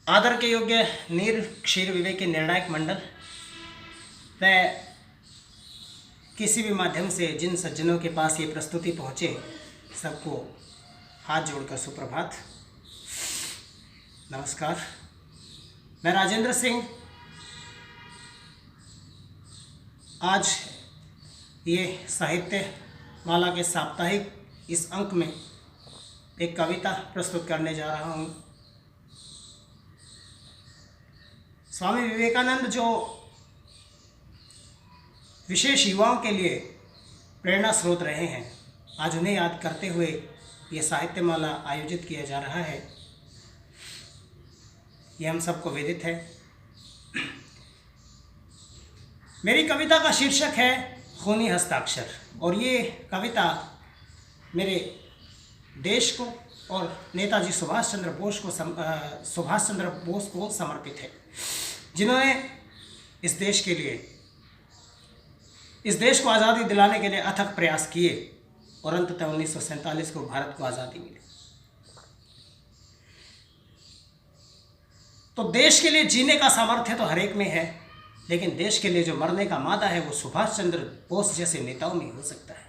आदर के योग्य नीर क्षीर विवेक के निर्णायक मंडल व किसी भी माध्यम से जिन सज्जनों के पास ये प्रस्तुति पहुँचे सबको हाथ जोड़कर सुप्रभात, नमस्कार। मैं राजेंद्र सिंह आज ये साहित्य माला के साप्ताहिक इस अंक में एक कविता प्रस्तुत करने जा रहा हूँ। स्वामी विवेकानंद जो विशेष युवाओं के लिए प्रेरणा स्रोत रहे हैं, आज उन्हें याद करते हुए ये साहित्य माला आयोजित किया जा रहा है। ये हम सबको विदित है। मेरी कविता का शीर्षक है खूनी हस्ताक्षर और ये कविता मेरे देश को और नेताजी सुभाष चंद्र बोस को समर्पित है, जिन्होंने इस देश को आज़ादी दिलाने के लिए अथक प्रयास किए और अंततः 1947 को भारत को आज़ादी मिली। तो देश के लिए जीने का सामर्थ्य तो हर एक में है, लेकिन देश के लिए जो मरने का मादा है वो सुभाष चंद्र बोस जैसे नेताओं में हो सकता है।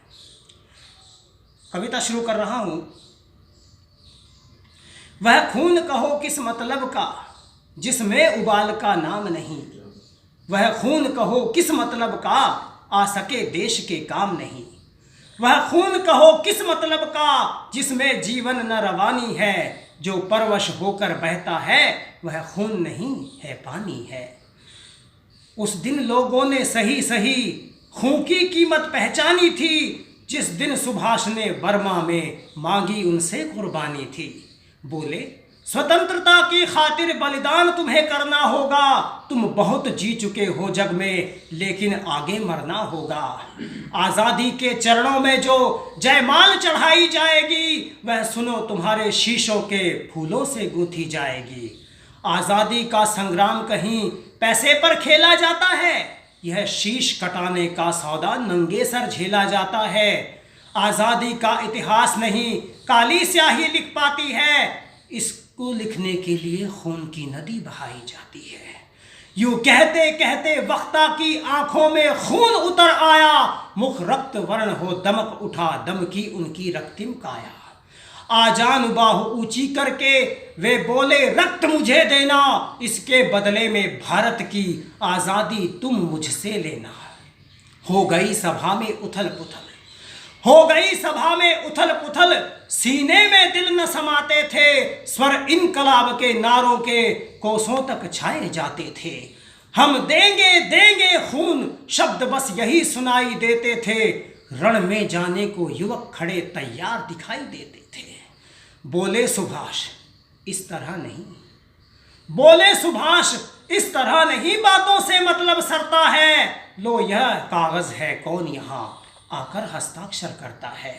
कविता शुरू कर रहा हूं। वह खून कहो किस मतलब का जिसमें उबाल का नाम नहीं, वह खून कहो किस मतलब का आ सके देश के काम नहीं, वह खून कहो किस मतलब का जिसमें जीवन न रवानी है, जो परवश होकर बहता है वह खून नहीं है पानी है। उस दिन लोगों ने सही सही खून की कीमत पहचानी थी, जिस दिन सुभाष ने बर्मा में मांगी उनसे कुर्बानी थी। बोले स्वतंत्रता की खातिर बलिदान तुम्हें करना होगा, तुम बहुत जी चुके हो जग में लेकिन आगे मरना होगा। आज़ादी के चरणों में जो जयमाल चढ़ाई जाएगी, वह सुनो तुम्हारे शीशों के फूलों से गूंथी जाएगी। आज़ादी का संग्राम कहीं पैसे पर खेला जाता है, यह शीश कटाने का सौदा नंगे सर झेला जाता है। आज़ादी का इतिहास नहीं काली स्याही लिख पाती है, इसको लिखने के लिए खून की नदी बहाई जाती है। यूं कहते कहते वक्ता की आंखों में खून उतर आया, मुख रक्त वर्ण हो दमक उठा दम की उनकी रक्तिम काया। आजान बाहु ऊंची करके वे बोले रक्त मुझे देना, इसके बदले में भारत की आज़ादी तुम मुझसे लेना। हो गई सभा में उथल पुथल, हो गई सभा में उथल पुथल, सीने में दिल न समाते थे, स्वर इनकलाब के नारों के कोसों तक छाए जाते थे। हम देंगे देंगे खून शब्द बस यही सुनाई देते थे, रण में जाने को युवक खड़े तैयार दिखाई देते थे। बोले सुभाष इस तरह नहीं, बोले सुभाष इस तरह नहीं, बातों से मतलब सरता है। लो यह कागज है कौन यहाँ आकर हस्ताक्षर करता है,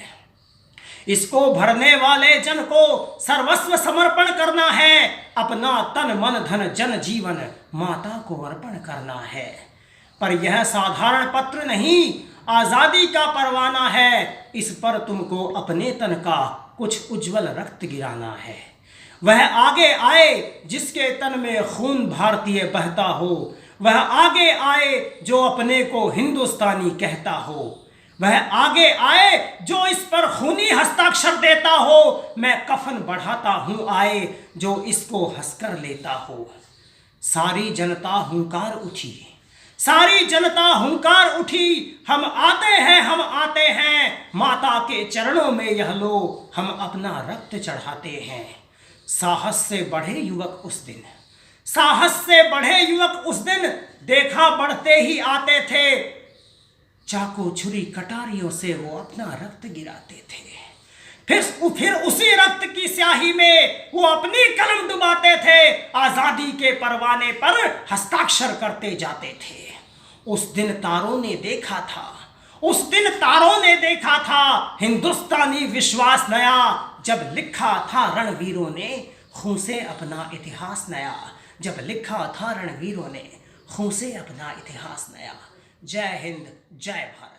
इसको भरने वाले जन को सर्वस्व समर्पण करना है, अपना तन मन धन जन जीवन माता को अर्पण करना है। पर यह साधारण पत्र नहीं, आज़ादी का परवाना है, इस पर तुमको अपने तन का कुछ उज्जवल रक्त गिराना है। वह आगे आए जिसके तन में खून भारतीय बहता हो, वह आगे आए जो अपने को हिंदुस्तानी कहता हो, वह आगे आए जो इस पर खूनी हस्ताक्षर देता हो। मैं कफन बढ़ाता हूँ आए जो इसको हंसकर लेता हो। सारी जनता हुंकार उठी, सारी जनता हुंकार उठी, हम आते हैं हम आते हैं, माता के चरणों में यह लो हम अपना रक्त चढ़ाते हैं। साहस से बढ़े युवक उस दिन, साहस से बढ़े युवक उस दिन, देखा बढ़ते ही आते थे, चाकू छुरी कटारियों से वो अपना रक्त गिराते थे। फिर उसी रक्त की स्याही में वो अपनी कलम डुबाते थे, आज़ादी के परवाने पर हस्ताक्षर करते जाते थे। उस दिन तारों ने देखा था, उस दिन तारों ने देखा था हिंदुस्तानी विश्वास नया, जब लिखा था रणवीरों ने खून से अपना इतिहास नया, जब लिखा था रणवीरों ने खून से अपना इतिहास नया। जय हिंद जय भारत।